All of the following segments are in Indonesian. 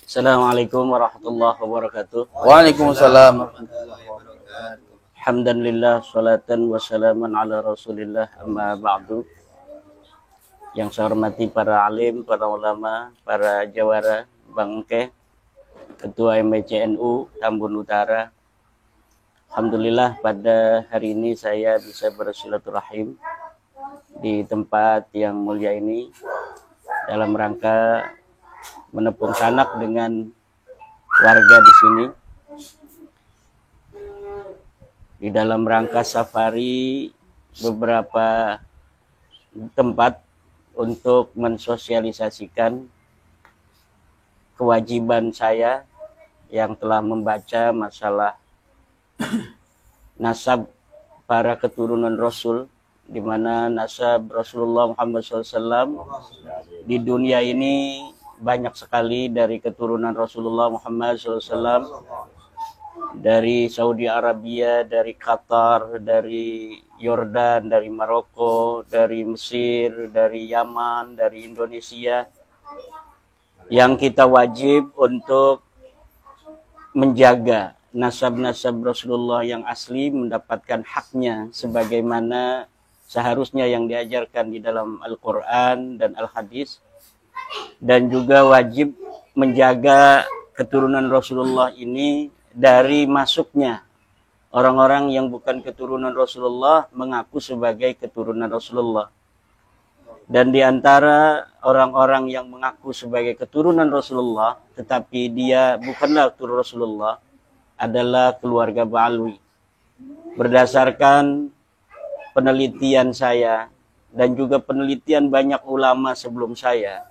Assalamualaikum warahmatullahi wabarakatuh. Waalaikumsalam. Alhamdulillah, salatan wassalaman ala rasulillah, amma ba'du. Yang saya hormati para alim, para ulama, para jawara, bangke, Ketua MBCNU Tambun Utara. Alhamdulillah pada hari ini saya bisa bersilaturahim di tempat yang mulia ini dalam rangka menepung sanak dengan warga di sini di dalam rangka safari beberapa tempat untuk mensosialisasikan kewajiban saya yang telah membaca masalah nasab para keturunan Rasul, di mana nasab Rasulullah Muhammad SAW di dunia ini banyak sekali dari keturunan Rasulullah Muhammad SAW, dari Saudi Arabia, dari Qatar, dari Yordan, dari Maroko, dari Mesir, dari Yaman, dari Indonesia, yang kita wajib untuk menjaga nasab-nasab Rasulullah yang asli, mendapatkan haknya sebagaimana seharusnya yang diajarkan di dalam Al-Quran dan Al-Hadis, dan juga wajib menjaga keturunan Rasulullah ini dari masuknya orang-orang yang bukan keturunan Rasulullah mengaku sebagai keturunan Rasulullah. Dan di antara orang-orang yang mengaku sebagai keturunan Rasulullah tetapi dia bukanlah keturunan Rasulullah adalah keluarga Ba'alwi. Berdasarkan penelitian saya dan juga penelitian banyak ulama sebelum saya,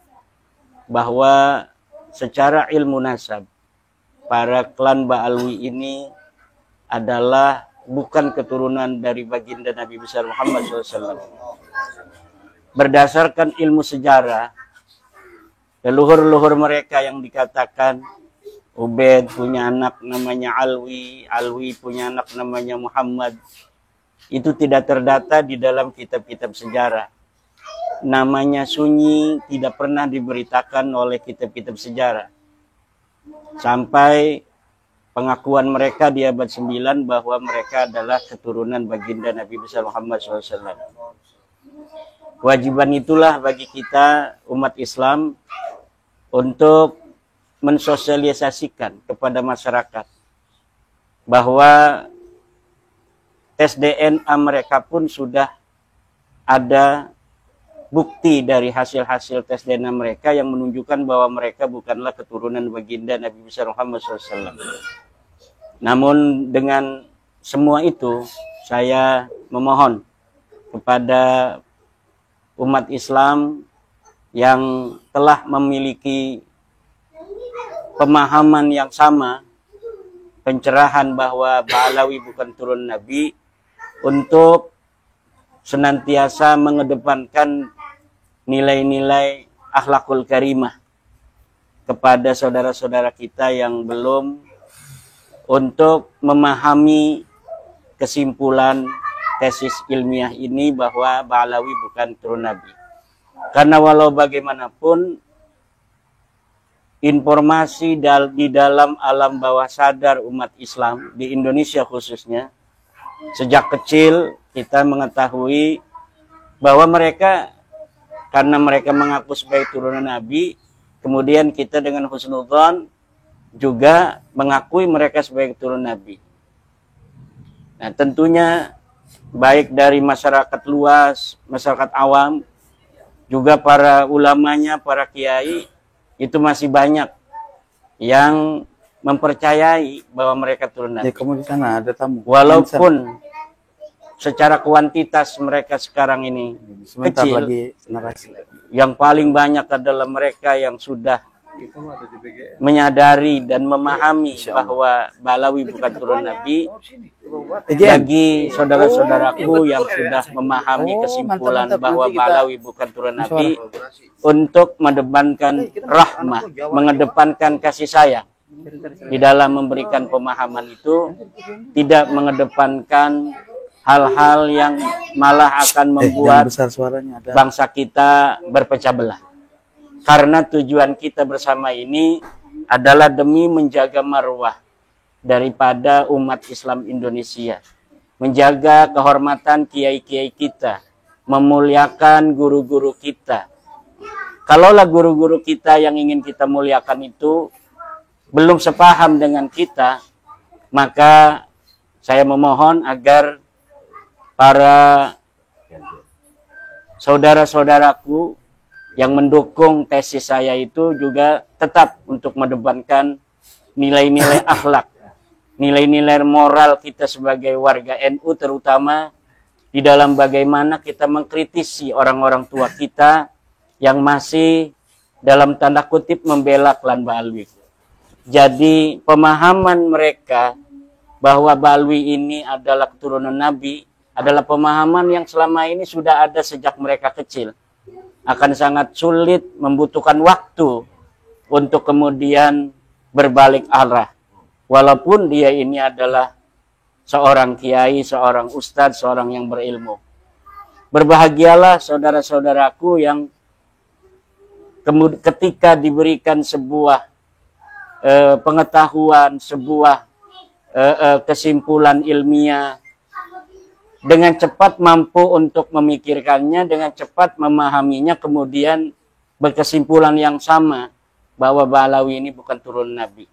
bahwa secara ilmu nasab para klan Ba'alwi ini adalah bukan keturunan dari baginda Nabi besar Muhammad SAW. Berdasarkan ilmu sejarah, leluhur-leluhur mereka yang dikatakan Ubaid punya anak namanya Alwi, Alwi punya anak namanya Muhammad, itu tidak terdata di dalam kitab-kitab sejarah. Namanya sunyi, tidak pernah diberitakan oleh kitab-kitab sejarah. Sampai pengakuan mereka di abad 9 bahwa mereka adalah keturunan baginda Nabi besar Muhammad SAW. Kewajiban itulah bagi kita umat Islam untuk mensosialisasikan kepada masyarakat bahwa tes DNA mereka pun sudah ada bukti dari hasil-hasil tes DNA mereka yang menunjukkan bahwa mereka bukanlah keturunan baginda Nabi besar Muhammad SAW. Namun dengan semua itu, saya memohon kepada umat Islam yang telah memiliki pemahaman yang sama, pencerahan bahwa Ba'alawi bukan turun Nabi, untuk senantiasa mengedepankan nilai-nilai akhlakul karimah kepada saudara-saudara kita yang belum, untuk memahami kesimpulan tesis ilmiah ini bahwa Ba'alawi bukan turun Nabi. Karena walau bagaimanapun informasi di dalam alam bawah sadar umat Islam di Indonesia khususnya, sejak kecil kita mengetahui bahwa mereka, karena mereka mengaku sebagai turunan Nabi, kemudian kita dengan husnudzon juga mengakui mereka sebagai keturunan Nabi. Nah, tentunya baik dari masyarakat luas, masyarakat awam, juga para ulamanya, para kiai, itu masih banyak yang mempercayai bahwa mereka turunan Nabi. Kamu di sana ada tamu. Walaupun secara kuantitas mereka sekarang ini Sebentar kecil, lagi narasi. yang paling banyak adalah mereka yang sudah menyadari dan memahami bahwa Ba'alawi bukan turun Nabi. Bagi saudara-saudaraku yang sudah memahami kesimpulan bahwa Ba'alawi bukan turun Nabi, untuk mengedepankan rahmah, mengedepankan kasih sayang di dalam memberikan pemahaman itu, tidak mengedepankan hal-hal yang malah akan membuat bangsa kita berpecah belah. Karena tujuan kita bersama ini adalah demi menjaga marwah daripada umat Islam Indonesia, menjaga kehormatan kiai-kiai kita, memuliakan guru-guru kita. Kalaulah guru-guru kita yang ingin kita muliakan itu belum sepaham dengan kita, maka saya memohon agar para saudara-saudaraku yang mendukung tesis saya itu juga tetap untuk mendepankan nilai-nilai akhlak, nilai-nilai moral kita sebagai warga NU, terutama di dalam bagaimana kita mengkritisi orang-orang tua kita yang masih dalam tanda kutip membela klan Ba'alwi. Jadi pemahaman mereka bahwa Ba'alwi ini adalah keturunan Nabi adalah pemahaman yang selama ini sudah ada sejak mereka kecil. Akan sangat sulit, membutuhkan waktu untuk kemudian berbalik arah. Walaupun dia ini adalah seorang kiai, seorang ustadz, seorang yang berilmu. Berbahagialah saudara-saudaraku yang ketika diberikan sebuah pengetahuan, sebuah kesimpulan ilmiah, dengan cepat mampu untuk memikirkannya, dengan cepat memahaminya, kemudian berkesimpulan yang sama bahwa Ba'alawi ini bukan turun Nabi.